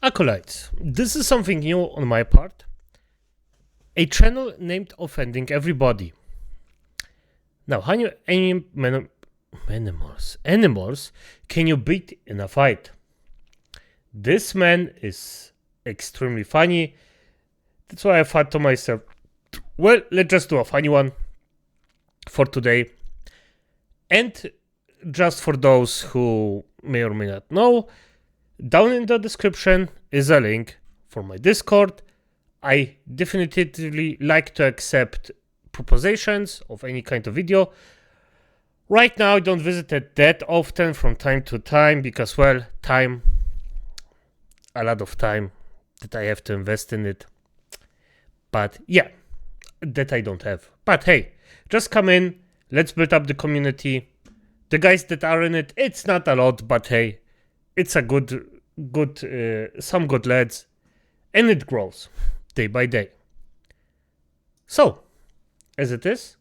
Acolytes, this is something new on my part. A channel named Offending Everybody. Now, how many animals can you beat in a fight? This man is extremely funny. That's why I thought to myself, well, let's just do a funny one for today. And just for those who may or may not know, down in the description is a link for my Discord. I definitively like to accept propositions of any kind of video. Right now I don't visit it that often, from time to time, because, well, time, a lot of time that I have to invest in it. But yeah, that I don't have. But hey, just come in, let's build up the community. The guys that are in it, it's not a lot, but hey, it's a some good lads, and it grows day by day. So, as it is.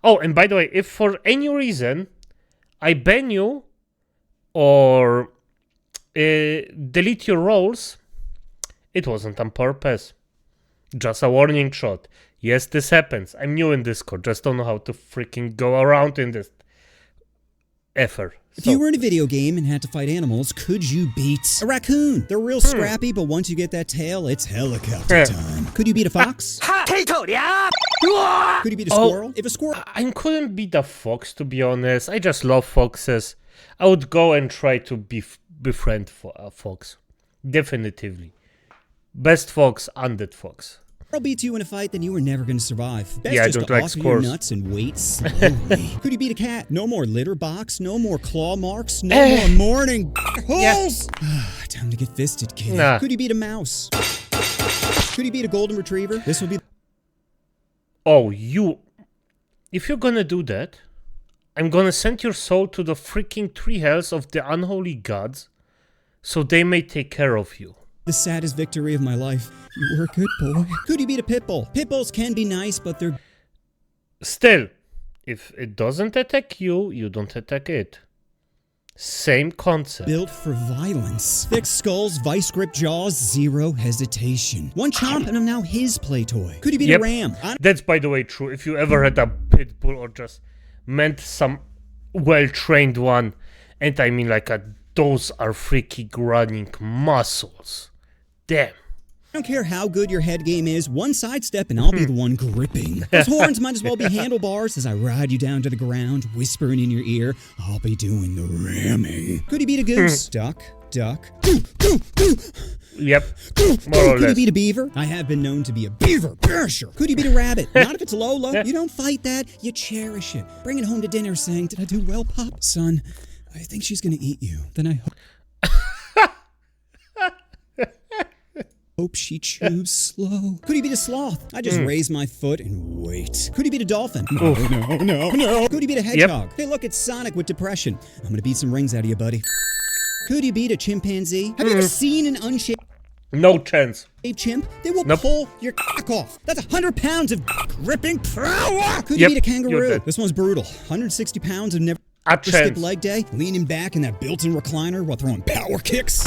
Oh, and by the way, if for any reason I ban you or delete your roles, it wasn't on purpose. Just a warning shot. Yes, this happens. I'm new in Discord. Just don't know how to freaking go around in this effort. If you were in a video game and had to fight animals, could you beat a raccoon? They're real scrappy, but once you get that tail, it's helicopter time. Could you beat a fox? Could you beat a squirrel? If a squirrel... I couldn't beat a fox, to be honest. I just love foxes. I would go and try to befriend a fox. Definitively. Best fox, undead fox. I'll beat you in a fight, then you were never going to survive. Best yeah, just I don't to like offer scores. your nuts and wait slowly. Could you beat a cat? No more litter box, no more claw marks, no more morning holes. Time to get fisted, kid. Nah. Could you beat a mouse? Could you beat a golden retriever? This will be... Oh, if you're gonna do that, I'm gonna send your soul to the freaking tree hells of the unholy gods, so they may take care of you. The saddest victory of my life. You were a good boy. Could you beat a pit bull? Pit bulls can be nice, but they're... Still, if it doesn't attack you, you don't attack it. Same concept. built for violence. Thick skulls, vice grip jaws, zero hesitation. One chomp and I'm now his play toy. Could you beat a ram? That's, by the way, true. If you ever had a pit bull or just meant some well-trained one, and I mean like those are freaky running muscles. Damn. I don't care how good your head game is, one sidestep and I'll be the one gripping. Those horns might as well be handlebars as I ride you down to the ground, whispering in your ear, I'll be doing the ramming. Could you beat a goose? Duck, duck. Yep, more or Could less. you beat a beaver? I have been known to be a beaver basher. Could you beat a rabbit? Not if it's Lola. You don't fight that, you cherish it. Bring it home to dinner saying, did I do well, Pop? Son, I think she's gonna eat you. Then I hope she chews slow. Could you beat a sloth? I just raise my foot and wait. Could you beat a dolphin? No. Could you beat a hedgehog? Hey, look, it's Sonic with depression. I'm gonna beat some rings out of you, buddy. Could you beat a chimpanzee? Have you ever seen an unshaved No chance. chimp? They will pull your cock off. That's 100 pounds of gripping power. Could you beat a kangaroo? This one's brutal. 160 pounds of never skip leg day, leaning back in that built-in recliner while throwing power kicks.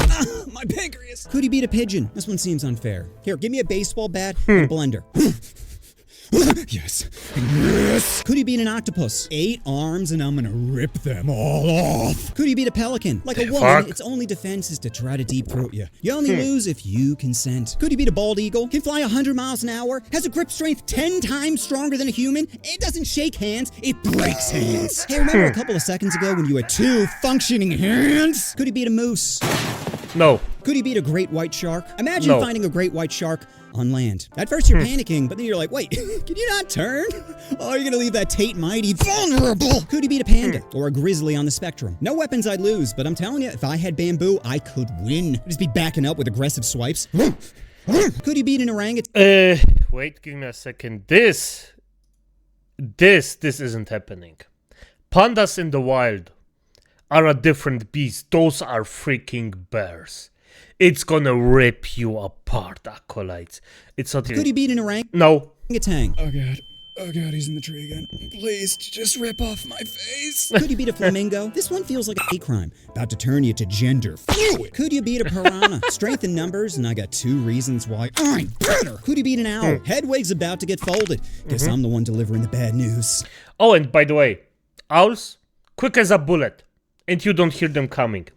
My pancreas. Could you beat a pigeon? This one seems unfair. Here, give me a baseball bat and a blender. Yes. Yes. Could you beat an octopus? 8 arms and I'm gonna rip them all off. Could you beat a pelican? Like a woman, its only defense is to try to deep throat you. You only lose if you consent. Could you beat a bald eagle? Can fly 100 miles an hour? Has a grip strength 10 times stronger than a human? It doesn't shake hands, it breaks hands. Hey, remember a couple of seconds ago when you had 2 functioning hands? Could you beat a moose? No. Could you beat a great white shark? Imagine finding a great white shark on land. At first you're panicking, but then you're like, wait, can you not turn? Oh, you're gonna leave that Tate Mighty vulnerable. Could you beat a panda or a grizzly on the spectrum? No weapons I'd lose, but I'm telling you, if I had bamboo, I could win. I'd just be backing up with aggressive swipes. Could you beat an orangutan? Wait, give me a second. This isn't happening. Pandas in the wild are a different beast. Those are freaking bears. It's gonna rip you apart, acolytes. It's not. Could you beat an orangutan? No. Orangutan. Oh god. Oh god, he's in the tree again. Please, just rip off my face. Could you beat a flamingo? This one feels like a hate crime. About to turn you to gender fluid. Could you beat a piranha? Strength in numbers, and I got 2 reasons why I'm better. Could you beat an owl? Hedwig's about to get folded. Guess I'm the one delivering the bad news. Oh, and by the way, owls, quick as a bullet, and you don't hear them coming.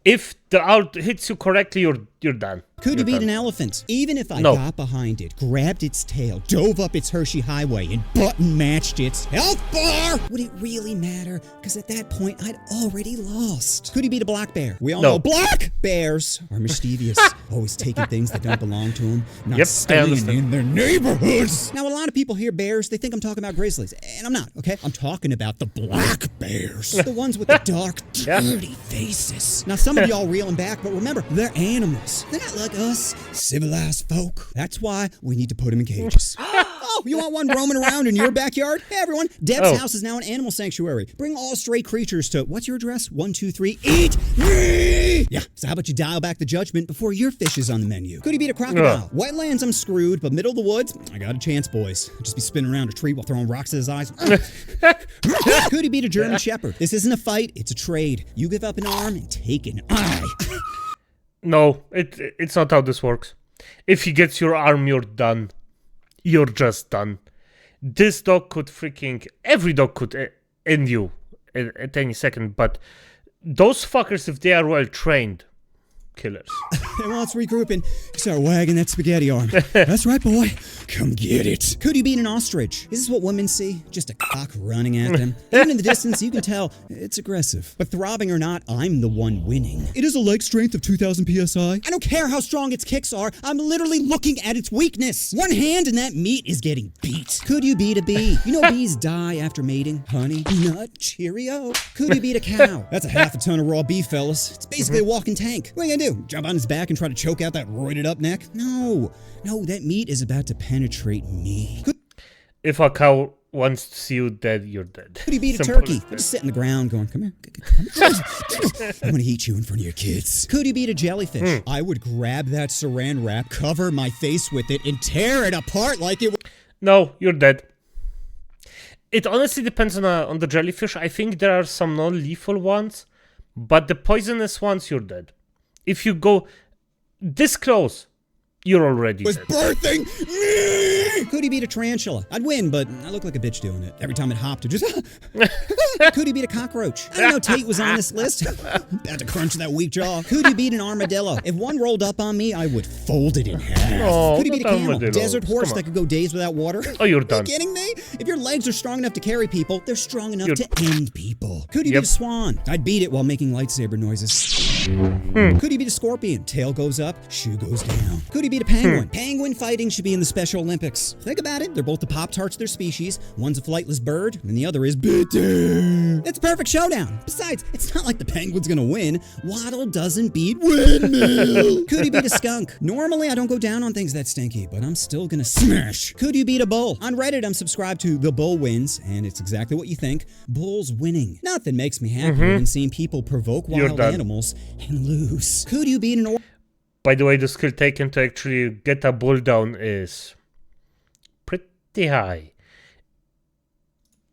If the owl hits you correctly, you're done. Could you beat an elephant? Even if I got behind it, grabbed its tail, dove up its Hershey Highway, and button matched its health bar, would it really matter? Because at that point, I'd already lost. Could you beat a black bear? We all know black bears are mischievous, always taking things that don't belong to them, not staying in their neighborhoods. Now, a lot of people hear bears, they think I'm talking about grizzlies, and I'm not, okay? I'm talking about the black bears, the ones with the dark, dirty faces. Now, some of y'all reeling back, but remember, they're animals. They're not like us, civilized folk. That's why we need to put them in cages. Oh, you want one roaming around in your backyard? Hey, everyone, Deb's house is now an animal sanctuary. Bring all stray creatures to, what's your address? 123, eat me! Yeah, so how about you dial back the judgment before your fish is on the menu? Could he beat a crocodile? Wetlands, I'm screwed, but middle of the woods, I got a chance, boys. I'll just be spinning around a tree while throwing rocks at his eyes. Could he beat a German Shepherd? This isn't a fight, it's a trade. You give up an arm and take an eye. No, it's not how this works. If he gets your arm, you're done. You're just done. This dog could every dog could end you at any second, but those fuckers, if they are well trained, killers. Well, it's regrouping. Start wagging that spaghetti arm. That's right, boy. Come get it. Could you beat an ostrich? Is this what women see? Just a cock running at them. Even in the distance, you can tell it's aggressive. But throbbing or not, I'm the one winning. It is a leg strength of 2,000 PSI. I don't care how strong its kicks are. I'm literally looking at its weakness. One hand and that meat is getting beat. Could you beat a bee? You know bees die after mating. Honey, nut, Cheerio. Could you beat a cow? That's a half a ton of raw beef, fellas. It's basically a walking tank. What are you gonna do? Jump on his back and try to choke out that roided up neck? No, that meat is about to penetrate me. If a cow wants to see you dead, you're dead. Could you beat a turkey? I just sit in the ground going, come here. I'm gonna eat you in front of your kids. Could you beat a jellyfish? I would grab that saran wrap, cover my face with it, and tear it apart like it was... No, you're dead. It honestly depends on the jellyfish. I think there are some non-lethal ones, but the poisonous ones, you're dead. If you go this close, you're already dead. Birthing me! Could he beat a tarantula? I'd win, but I look like a bitch doing it. Every time it hopped, it just... Could he beat a cockroach? I didn't know Tate was on this list. About to crunch that weak jaw. Could he beat an armadillo? If one rolled up on me, I would fold it in half. Oh, could he beat a camel? Desert horse that could go days without water? Oh, you're done. Are you kidding me? If your legs are strong enough to carry people, they're strong enough to end people. Could he beat a swan? I'd beat it while making lightsaber noises. Could he beat a scorpion? Tail goes up, shoe goes down. Could he beat a penguin? Penguin fighting should be in the Special Olympics. Think about it. They're both the Pop-Tarts of their species. One's a flightless bird, and the other is bitter. It's a perfect showdown. Besides, it's not like the penguin's gonna win. Waddle doesn't beat windmill. Could he beat a skunk? Normally, I don't go down on things that stinky, but I'm still gonna smash. Could you beat a bull? On Reddit, I'm subscribed to The Bull Wins, and it's exactly what you think. Bulls winning. Nothing makes me happier than seeing people provoke wild animals and lose. Could you beat an By the way, the skill taken to actually get a bull down is pretty high.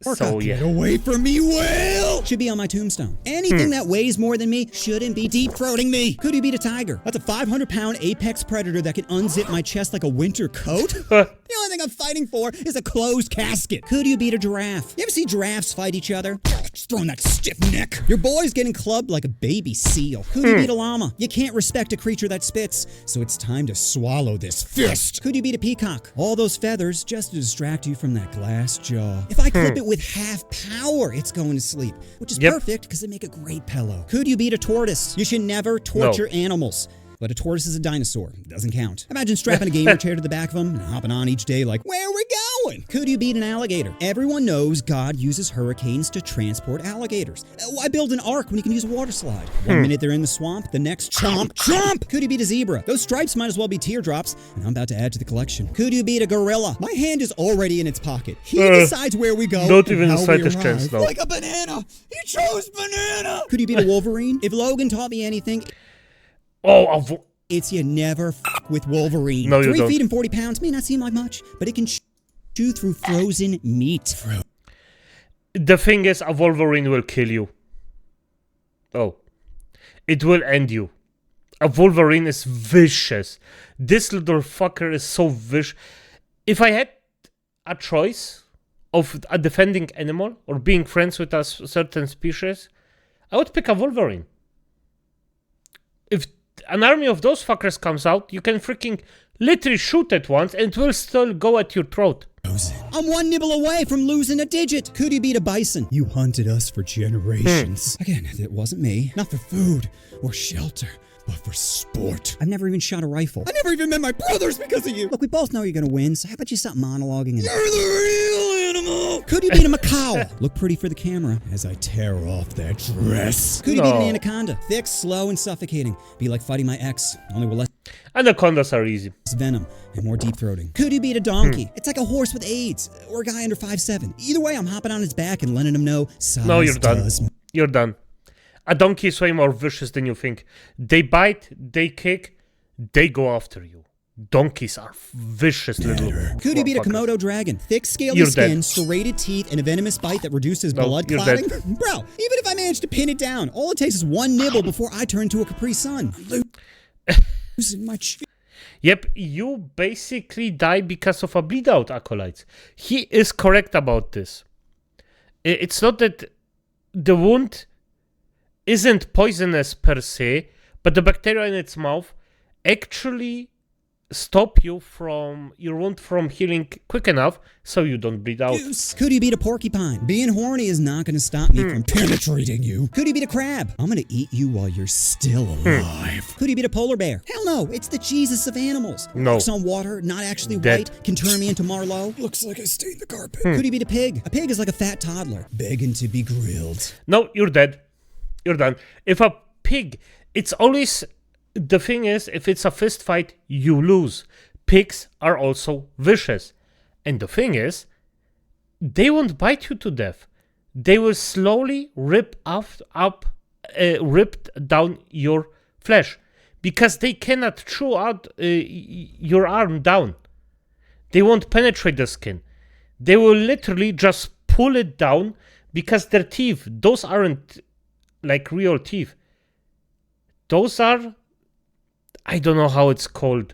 So, yeah. Get away from me, whale! Should be on my tombstone. Anything that weighs more than me shouldn't be deep-throating me. Could you beat a tiger? That's a 500-pound apex predator that can unzip my chest like a winter coat. The only thing I'm fighting for is a closed casket. Could you beat a giraffe? You ever see giraffes fight each other? Just throwing that stiff neck. Your boy's getting clubbed like a baby seal. Could you beat a llama? You can't respect a creature that spits, so it's time to swallow this fist. Could you beat a peacock? All those feathers just to distract you from that glass jaw. If I clip it with half power, it's going to sleep, which is perfect because they make a great pillow. Could you beat a tortoise? You should never torture animals. But a tortoise is a dinosaur. It doesn't count. Imagine strapping a gamer chair to the back of them and hopping on each day like, where are we going? Could you beat an alligator? Everyone knows God uses hurricanes to transport alligators. Why build an ark when you can use a water slide? One minute they're in the swamp, the next chomp, chomp! Could you beat a zebra? Those stripes might as well be teardrops, and I'm about to add to the collection. Could you beat a gorilla? My hand is already in its pocket. He decides where we go. Not even the slightest chance, though. Like a banana! He chose banana! Could you beat a wolverine? If Logan taught me anything... It's you never f*** with Wolverine. No, you 3 don't. feet and 40 pounds may not seem like much, but it can chew through frozen meat. The thing is, a Wolverine will kill you. Oh. It will end you. A Wolverine is vicious. This little fucker is so vicious. If I had a choice of a defending animal or being friends with a certain species, I would pick a Wolverine. If an army of those fuckers comes out, you can freaking literally shoot it once and it will still go at your throat. I'm one nibble away from losing a digit. Could you beat a bison? You hunted us for generations. Again, it wasn't me. Not for food or shelter, but for sport. I've never even shot a rifle. I never even met my brothers because of you. Look, we both know you're gonna win, so how about you stop monologuing and... You're the real animal! Could you beat a macaw? Look pretty for the camera as I tear off that dress. Could you beat an anaconda? Thick, slow, and suffocating. Be like fighting my ex, only with less Anacondas are easy. venom and more deep throating. Could you beat a donkey? It's like a horse with AIDS or a guy under 5'7". Either way, I'm hopping on his back and letting him know size No, you're done. does. You're done. A donkey is way more vicious than you think. They bite, they kick, they go after you. Donkeys are vicious little. Could you beat a fuckers. Komodo dragon? Thick, scaly You're skin, dead. serrated teeth, and a venomous bite that reduces No, blood you're clotting? dead. Bro, even if I manage to pin it down, all it takes is one nibble before I turn into a Capri Sun. Losing my Yep, you basically die because of a bleed out, acolytes. He is correct about this. It's not that the wound isn't poisonous per se, but the bacteria in its mouth actually stop your wound from healing quick enough so you don't bleed out. Could you beat a porcupine? Being horny is not going to stop me from penetrating you. Could you beat a crab? I'm going to eat you while you're still alive. Could you beat a polar bear? Hell no, it's the Jesus of animals. No. Walks on water, not actually Dead. white, can turn me into Marlowe. Looks like I stained the carpet. Could you beat a pig? A pig is like a fat toddler, begging to be grilled. No, you're dead. You're done. If a pig, it's always... The thing is, if it's a fist fight, you lose. Pigs are also vicious. And the thing is, they won't bite you to death. They will slowly rip down your flesh. Because they cannot chew out your arm down. They won't penetrate the skin. They will literally just pull it down because their teeth, those aren't like real teeth. Those are... I don't know how it's called.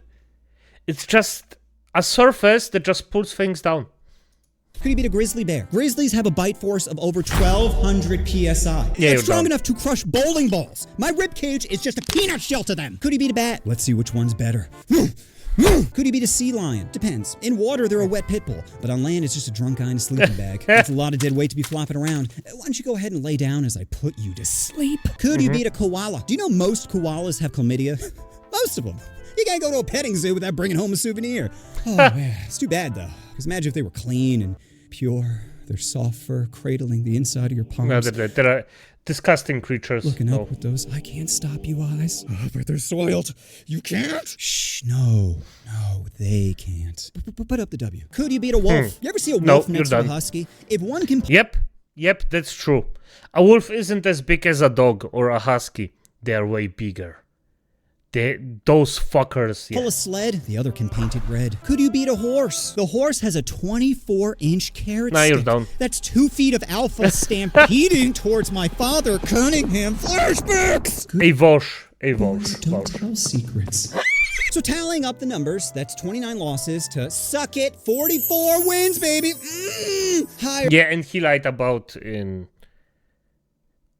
It's just a surface that just pulls things down. Could you beat a grizzly bear? Grizzlies have a bite force of over 1,200 PSI. Yeah, It's strong enough to crush bowling balls. My rib cage is just a peanut shell to them. Could you beat a bat? Let's see which one's better. Could you beat a sea lion? Depends. In water, they're a wet pit bull, but on land, it's just a drunk guy in a sleeping bag. That's a lot of dead weight to be flopping around. Why don't you go ahead and lay down as I put you to sleep? Could you beat a koala? Do you know most koalas have chlamydia? Most of them. You can't go to a petting zoo without bringing home a souvenir. Oh, man. It's too bad, though. Because imagine if they were clean and pure. Their soft fur cradling the inside of your palms. No, there are disgusting creatures. Looking No. up with those I can't stop you eyes. Oh, but they're soiled. You can't? Shh, no, they can't. Put up the W. Could you beat a wolf? You ever see a wolf No, next to you're a done. husky? If one can... Yep, that's true. A wolf isn't as big as a dog or a husky. They are way bigger. Those fuckers, pull a sled, the other can paint it red. Could you beat a horse? The horse has a 24-inch carrot Nah, stick. you're down. That's 2 feet of alpha stampeding towards my father, Cunningham. Flashbacks! A Vosh. Don't tell secrets. So tallying up the numbers, that's 29 losses to suck it, 44 wins, baby. Higher. Yeah, and he lied about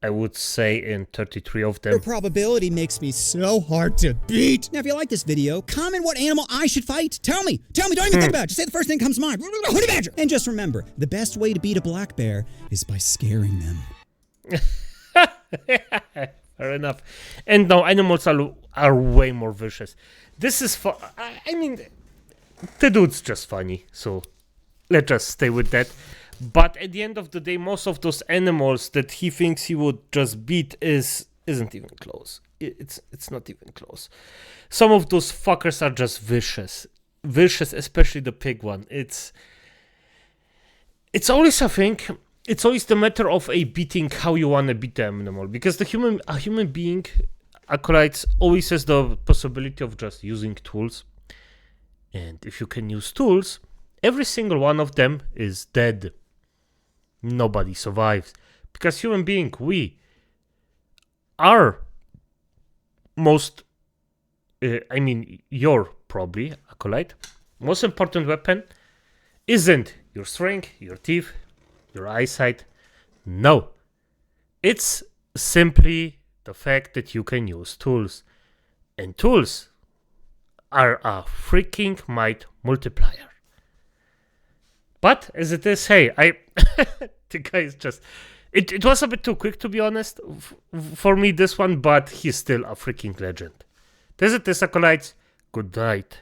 I would say in 33 of them. Probability makes me so hard to beat. Now, if you like this video, comment what animal I should fight. Tell me. Don't even think about it. Just say the first thing that comes to mind. Honey badger. And just remember, the best way to beat a black bear is by scaring them. Fair enough. And no, animals are way more vicious. This is I mean, the dude's just funny, so let's just stay with that. But at the end of the day, most of those animals that he thinks he would just beat isn't even close. It's not even close. Some of those fuckers are just vicious, especially the pig one. It's always a thing. It's always the matter of beating how you want to beat the animal, because a human being, acolytes, always has the possibility of just using tools, and if you can use tools every single one of them is dead. Nobody survives. Because human being, we are most, your probably, acolyte, most important weapon isn't your strength, your teeth, your eyesight. No. It's simply the fact that you can use tools. And tools are a freaking might multiplier. But as it is, hey, the guy is just, it was a bit too quick, to be honest, for me, this one, but he's still a freaking legend. This is Acolytes. Good night.